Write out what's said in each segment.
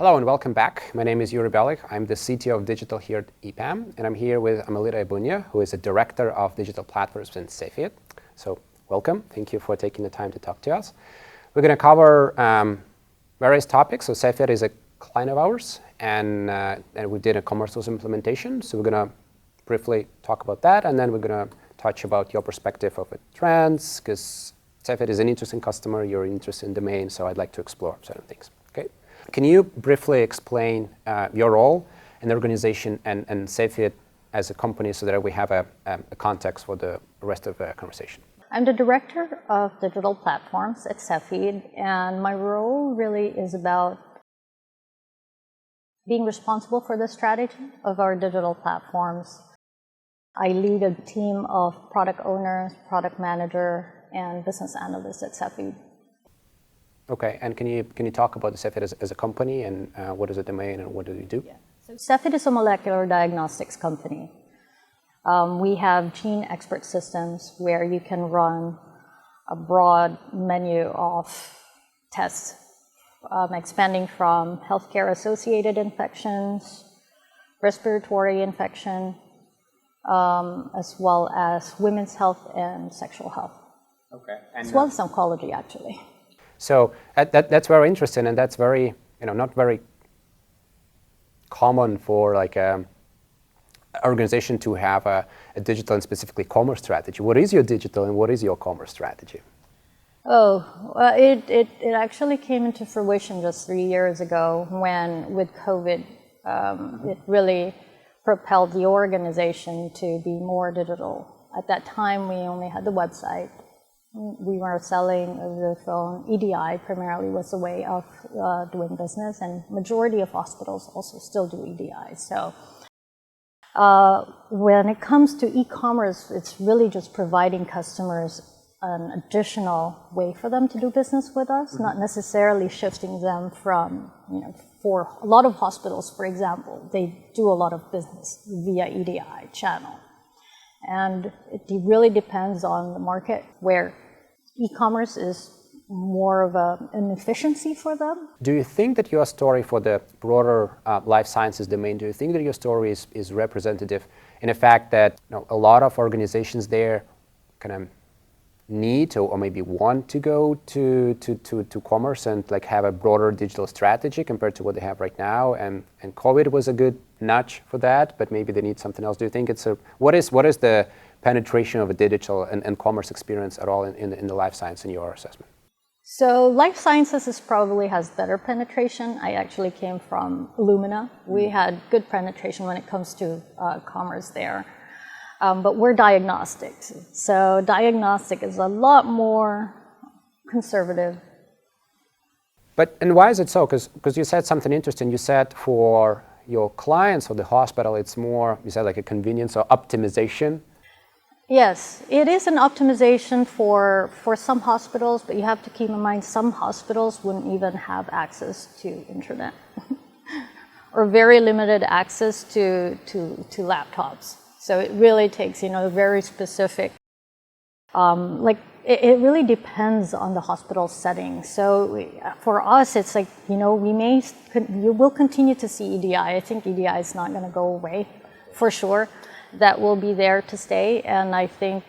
Hello and welcome back. My name is Yury Bialykh. I'm the CTO of Digital here at EPAM, and I'm here with Amelita Ebuna, who is a Director of Digital Platforms in Cepheid. So welcome. Thank you for taking the time to talk to us. We're going to cover various topics. So Cepheid is a client of ours, and we did a Composable implementation. So we're going to briefly talk about that, and then we're going to touch about your perspective of trends, because Cepheid is an interesting customer, you're interested in domain, so I'd like to explore certain things. Okay. Can you briefly explain your role in the organization and Cepheid as a company so that we have a context for the rest of the conversation? I'm the Director of Digital Platforms at Cepheid, and my role really is about being responsible for the strategy of our digital platforms. I lead a team of product owners, product manager, and business analysts at Cepheid. Okay, and can you talk about the Cepheid as a company, and what is the domain and what do you do? Yeah. So Cepheid is a molecular diagnostics company. We have gene expert systems where you can run a broad menu of tests, expanding from healthcare-associated infections, respiratory infection, as well as women's health and sexual health. Okay. As well as oncology, actually. So that's very interesting, and that's very, not very common for like an organization to have a digital and specifically commerce strategy. What is your digital and what is your commerce strategy? Oh, well, it actually came into fruition just 3 years ago when, with COVID, it really propelled the organization to be more digital. At that time, we only had the website. We were selling the phone. EDI primarily was the way of doing business, and majority of hospitals also still do EDI. So when it comes to e-commerce, it's really just providing customers an additional way for them to do business with us, not necessarily shifting them from, for a lot of hospitals, for example, they do a lot of business via EDI channel. And it really depends on the market where e-commerce is more of an efficiency for them. Do you think that your story for the broader life sciences domain, do you think that your story is representative in the fact that a lot of organizations there kind of need to, or maybe want to go to commerce and like have a broader digital strategy compared to what they have right now, and COVID was a good nudge for that, but maybe they need something else? Do you think what is the penetration of a digital and commerce experience at all in the life science in your assessment? So life sciences probably has better penetration. I actually came from Illumina. We had good penetration when it comes to commerce there. But we're diagnostics. So diagnostic is a lot more conservative. And why is it so? Because you said something interesting. You said for your clients or the hospital, it's more, you said like a convenience or optimization. Yes, it is an optimization for some hospitals, but you have to keep in mind some hospitals wouldn't even have access to internet or very limited access to laptops. So it really takes, very specific, it really depends on the hospital setting. So for us, it's like, you will continue to see EDI. I think EDI is not going to go away for sure. That will be there to stay. And I think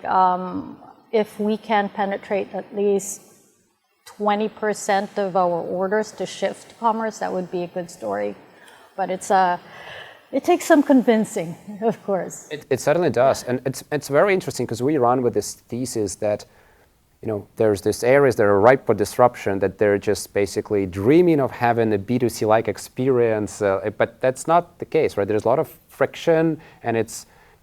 if we can penetrate at least 20% of our orders to shift to commerce, that would be a good story. But it takes some convincing, of course. It certainly does. And it's very interesting because we run with this thesis that, there's these areas that are ripe for disruption, that they're just basically dreaming of having a B2C-like experience. But that's not the case, right? There's a lot of friction, and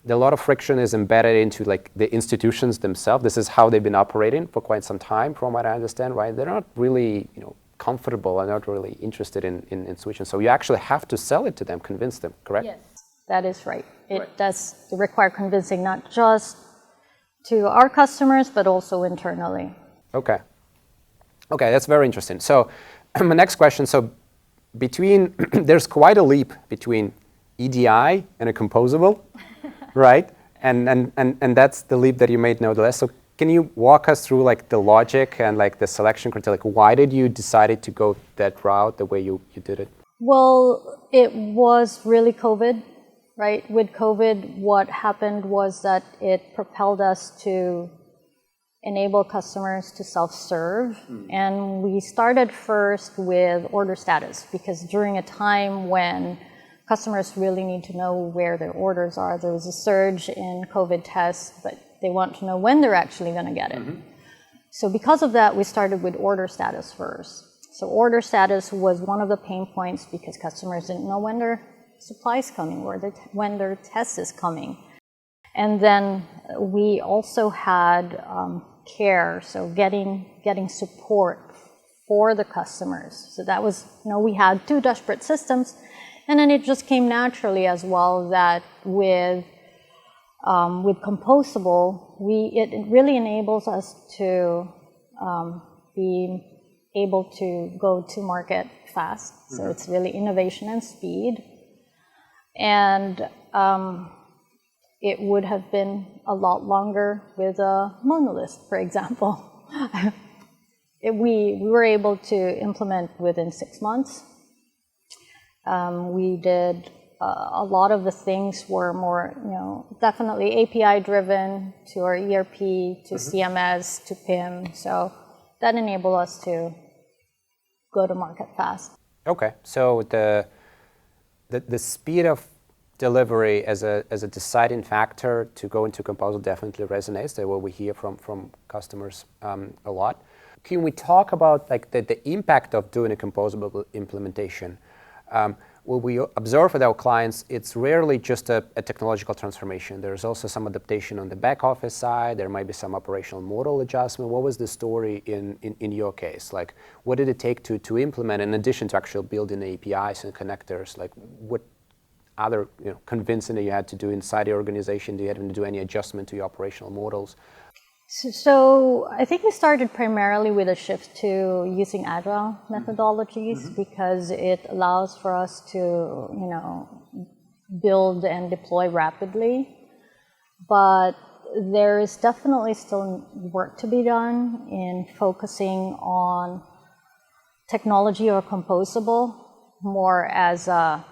a lot of friction is embedded into like the institutions themselves. This is how they've been operating for quite some time, from what I understand, right? They're not really, comfortable and not really interested in switching. So you actually have to sell it to them, convince them, correct? Yes, that is right. It does require convincing, not just to our customers, but also internally. Okay, that's very interesting. So my next question, so there's quite a leap between EDI and a Composable, right? And that's the leap that you made nevertheless. So can you walk us through like the logic and like the selection criteria? Like why did you decide to go that route the way you did it? Well, it was really COVID, right? With COVID, what happened was that it propelled us to enable customers to self-serve. And we started first with order status, because during a time when customers really need to know where their orders are, there was a surge in COVID tests, but they want to know when they're actually going to get it. So because of that, we started with order status first. So order status was one of the pain points because customers didn't know when their supply is coming or when their test is coming. And then we also had care, so getting support for the customers. So that was, we had two disparate systems, and then it just came naturally as well that with Composable, it really enables us to be able to go to market fast. So it's really innovation and speed. And it would have been a lot longer with a monolith, for example. We were able to implement within 6 months. We did a lot of the things were more, definitely API driven to our ERP, to CMS, to PIM. So that enabled us to go to market fast. Okay, so the speed of delivery as a deciding factor to go into Composable definitely resonates. That's what we hear from customers a lot. Can we talk about like the impact of doing a Composable implementation? What we observe with our clients, it's rarely just a technological transformation. There's also some adaptation on the back office side. There might be some operational model adjustment. What was the story in your case? Like, what did it take to implement, in addition to actually building APIs and connectors? Like, what other convincing that you had to do inside the organization? Do you have to do any adjustment to your operational models? So I think we started primarily with a shift to using agile methodologies because it allows for us to, build and deploy rapidly. But there is definitely still work to be done in focusing on technology or Composable more as a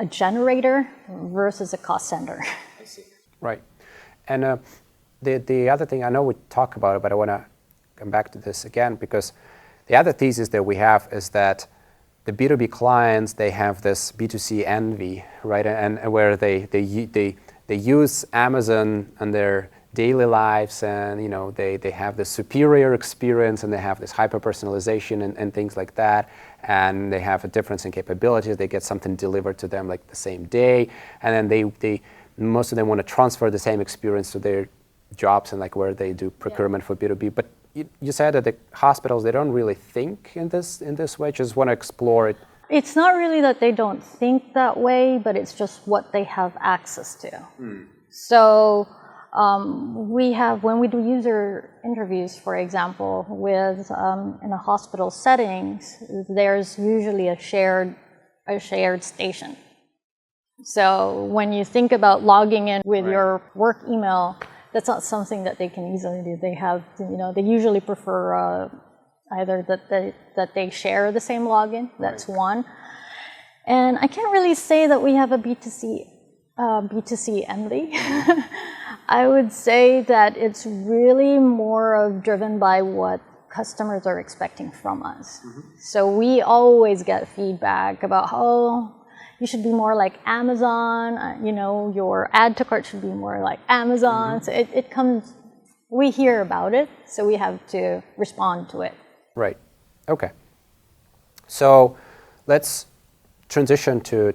generator versus a cost center. I see. Right. And the other thing, I know we talked about it, but I want to come back to this again, because the other thesis that we have is that the B2B clients, they have this B2C envy, right? And where they use Amazon in their daily lives, and they have this superior experience, and they have this hyper personalization and things like that, and they have a difference in capabilities. They get something delivered to them like the same day, and then they most of them want to transfer the same experience to their jobs and like where they do procurement for B2B. But you said that the hospitals, they don't really think in this way, just want to explore it. It's not really that they don't think that way, but it's just what they have access to. So when we do user interviews, for example, with in a hospital settings, there's usually a shared station. So when you think about logging in with your work email, that's not something that they can easily do. They have, they usually prefer either that they share the same login. That's one. And I can't really say that we have a B2C envy. I would say that it's really more driven by what customers are expecting from us. So we always get feedback about, you should be more like Amazon, your add to cart should be more like Amazon. So it comes, we hear about it, so we have to respond to it. Right, okay. So let's transition to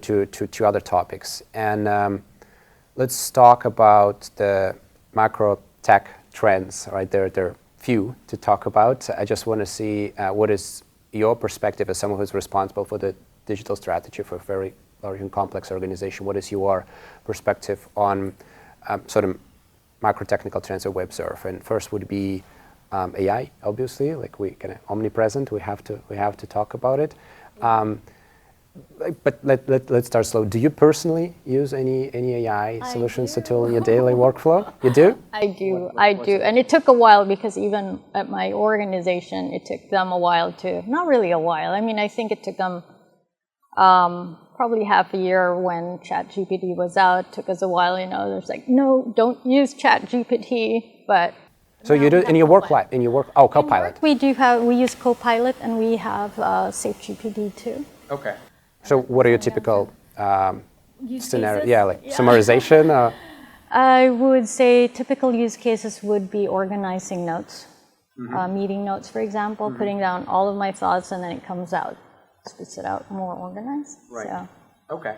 other topics. And let's talk about the macro tech trends, right? There are few to talk about. I just want to see what is your perspective as someone who's responsible for the digital strategy for a very large and complex organization. What is your perspective on sort of macro technical trends that we observe? And first would be AI, obviously, like we kind of omnipresent. We have to talk about it. But let's start slow. Do you personally use any AI solutions to tool in your daily workflow? You do? I do. And it took a while because even at my organization, it took them a while to, not really a while. I mean, I think it took them Probably half a year when ChatGPT was out, took us a while, there's like, no, don't use ChatGPT, but... So you do in your work, Copilot. We use Copilot, and we have SafeGPT too. Okay. So what are your typical scenario? Yeah, like summarization? I would say typical use cases would be organizing notes, meeting notes, for example, putting down all of my thoughts, and then it comes out, spits it out more organized. Right. So. Okay.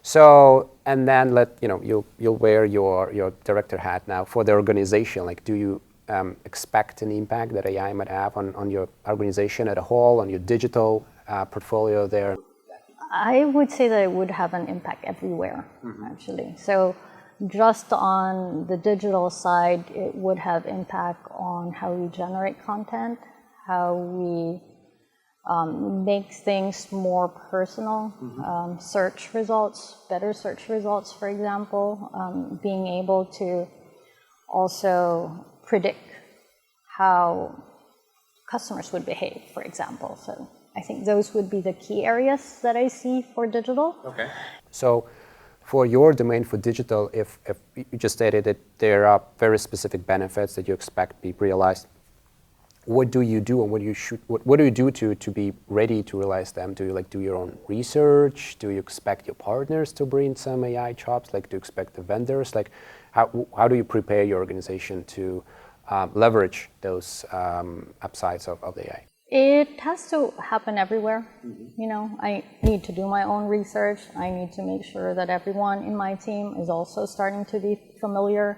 So, and then you'll wear your director hat now for the organization. Like, do you expect an impact that AI might have on your organization as a whole, on your digital portfolio there? I would say that it would have an impact everywhere, actually. So just on the digital side, it would have impact on how we generate content, how we make things more personal, search results, better search results, for example, being able to also predict how customers would behave, for example. So I think those would be the key areas that I see for digital. Okay. So for your domain for digital, if you just stated that there are very specific benefits that you expect be realized, what do you do and what do you do to be ready to realize them? Do you do your own research? Do you expect your partners to bring some AI chops? Do you expect the vendors? How do you prepare your organization to leverage those upsides of the AI? It has to happen everywhere. I need to do my own research. I need to make sure that everyone in my team is also starting to be familiar.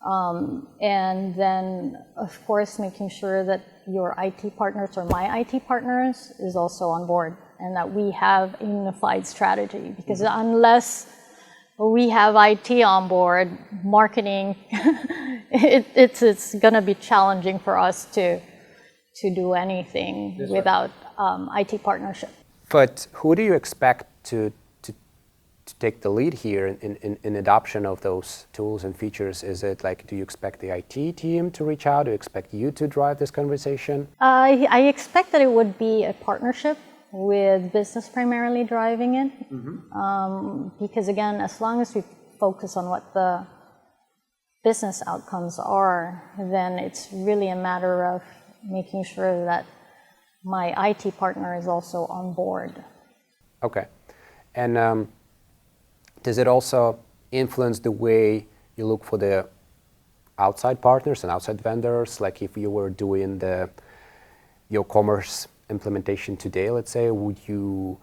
And then, of course, making sure that your IT partners or my IT partners is also on board, and that we have a unified strategy. Because unless we have IT on board, marketing, it's going to be challenging for us to do anything without IT partnership. But who do you expect to take the lead here in adoption of those tools and features? Is it do you expect the IT team to reach out? Do you expect you to drive this conversation? I expect that it would be a partnership with business primarily driving it. Because again, as long as we focus on what the business outcomes are, then it's really a matter of making sure that my IT partner is also on board. Okay. And does it also influence the way you look for the outside partners and outside vendors? If you were doing your commerce implementation today, let's say, would you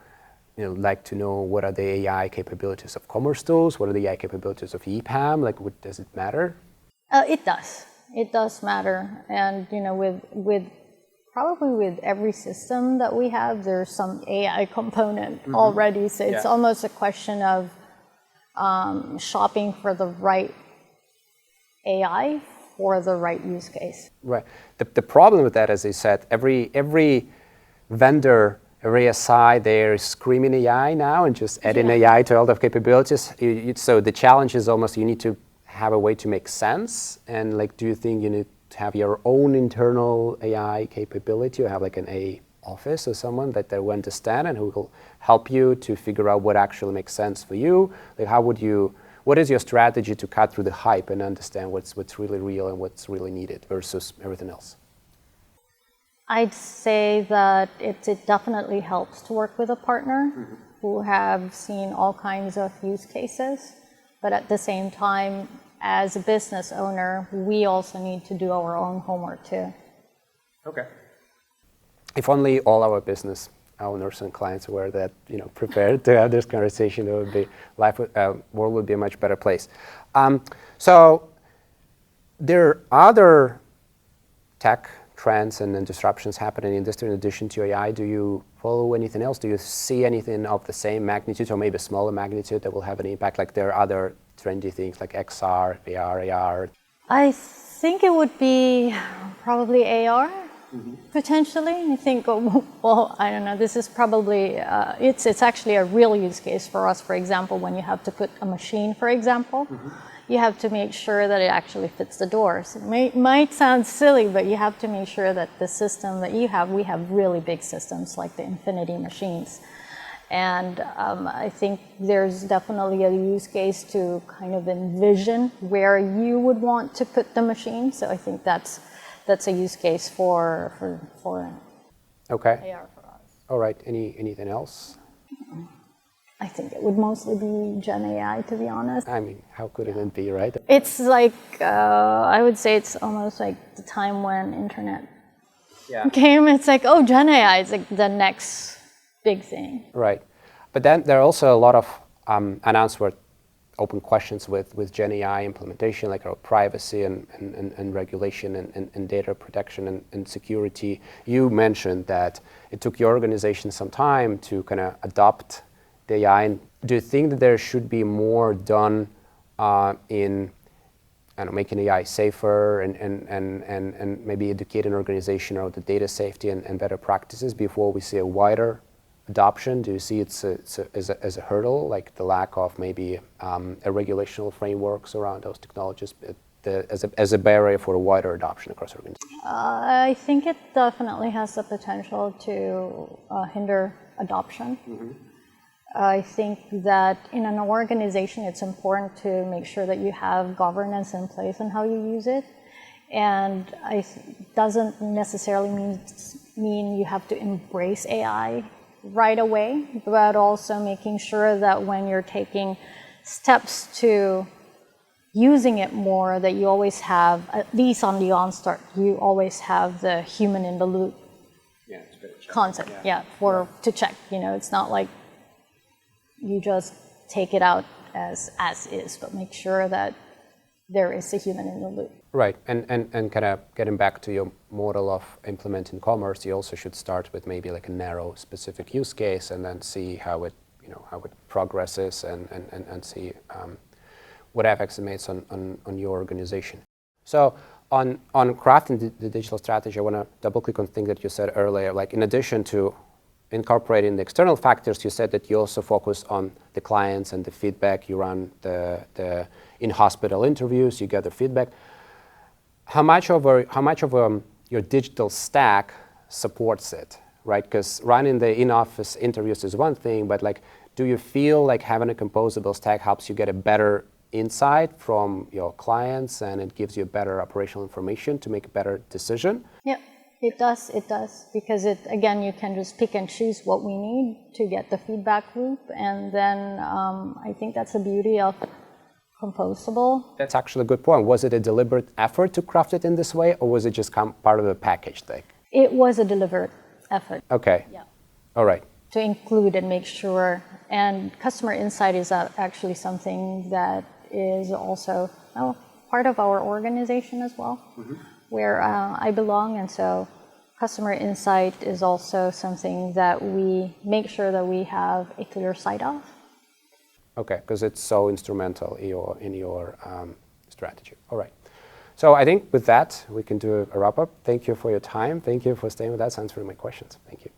like to know what are the AI capabilities of commerce tools? What are the AI capabilities of EPAM? Does it matter? It does. It does matter. And probably with every system that we have, there's some AI component already. So it's almost a question of shopping for the right AI for the right use case. Right. The problem with that, as I said, every vendor, every SI, they're screaming AI now and just adding AI to all the capabilities. So the challenge is almost you need to have a way to make sense. And do you think you need to have your own internal AI capability, or have an AI office or someone that they will understand and who will help you to figure out what actually makes sense for you? What is your strategy to cut through the hype and understand what's really real and what's really needed versus everything else? I'd say that it definitely helps to work with a partner who have seen all kinds of use cases. But at the same time, as a business owner, we also need to do our own homework too. Okay. If only all our business owners and clients were that prepared to have this conversation, world would be a much better place. So there are other tech trends and disruptions happening in the industry in addition to AI. Do you follow anything else? Do you see anything of the same magnitude or maybe smaller magnitude that will have an impact? There are other trendy things like XR, VR, AR. I think it would be probably AR, potentially. I think, I don't know, this is probably, it's actually a real use case for us. For example, when you have to put a machine, for example, you have to make sure that it actually fits the doors. It might sound silly, but you have to make sure that the system that you have, we have really big systems like the Infinity machines. And I think there's definitely a use case to kind of envision where you would want to put the machine. So I think that's a use case for Okay. AR for us. All right. Anything else? I think it would mostly be Gen AI, to be honest. I mean, how could it be, right? It's like, I would say it's almost like the time when internet came. It's like, oh, Gen AI is like the next big thing. Right. But then there are also a lot of unanswered open questions with Gen AI implementation, like around privacy and regulation and data protection and security. You mentioned that it took your organization some time to kind of adopt the AI. And do you think that there should be more done in making AI safer and maybe educate an organization around the data safety and better practices before we see a wider adoption? Do you see it as a hurdle, like the lack of maybe a regulational frameworks around those technologies as a barrier for a wider adoption across organizations? I think it definitely has the potential to hinder adoption. Mm-hmm. I think that in an organization, it's important to make sure that you have governance in place on how you use it. And it doesn't necessarily mean you have to embrace AI right away, but also making sure that when you're taking steps to using it more, that you always have, at least on the onstart, you always have the human in the loop concept, to check. It's not like you just take it out as is, but make sure that there is a human in the loop. Right, and kind of getting back to your model of implementing commerce, you also should start with maybe like a narrow, specific use case, and then see how it progresses, and see what effects it makes on your organization. So on crafting the digital strategy, I want to double click on things that you said earlier. Like in addition to incorporating the external factors, you said that you also focus on the clients and the feedback. You run the in-hospital interviews, you gather feedback. How much of your digital stack supports it, right? Because running the in-office interviews is one thing, but like, do you feel like having a composable stack helps you get a better insight from your clients, and it gives you better operational information to make a better decision? Yeah. It does, because again, you can just pick and choose what we need to get the feedback loop, and then I think that's the beauty of Composable. That's actually a good point. Was it a deliberate effort to craft it in this way, or was it just part of the package thing? It was a deliberate effort. Okay. Yeah. All right. To include and make sure, and customer insight is actually something that is also part of our organization as well. Mm-hmm. Where I belong, and so customer insight is also something that we make sure that we have a clear sight of. Okay, because it's so instrumental in your strategy. All right. So I think with that, we can do a wrap-up. Thank you for your time. Thank you for staying with us, answering my questions. Thank you.